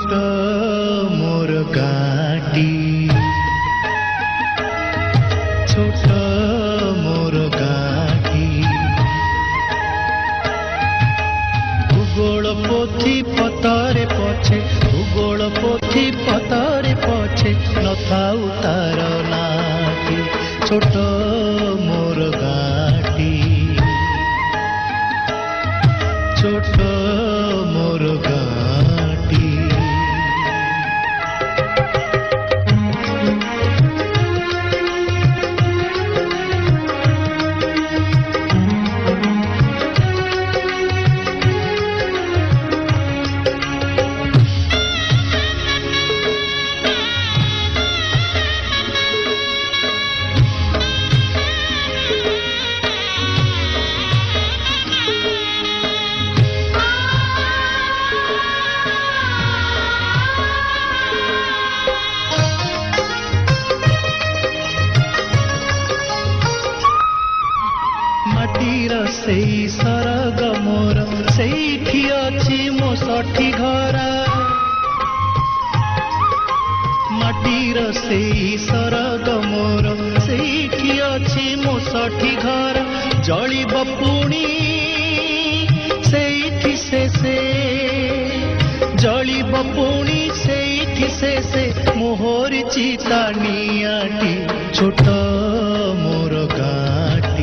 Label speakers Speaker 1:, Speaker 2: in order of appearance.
Speaker 1: छोट मोर गाटी छोट मोर गाटी भूगोल पोथी पतरे पछे भूगोल पोथी पतरे पछे नथाउ तार नाटी छोट मोर गाटी छोट मोर गाटी सेई सरग मोर सेठी अछि मो सठी घर माटीर सेई सरग मोर सेठी अछि मो सठी घर जलिब पुणी सेठी से जलिब पुणी सेठी से मोहर चिता नियाटी छोट मोर गाटी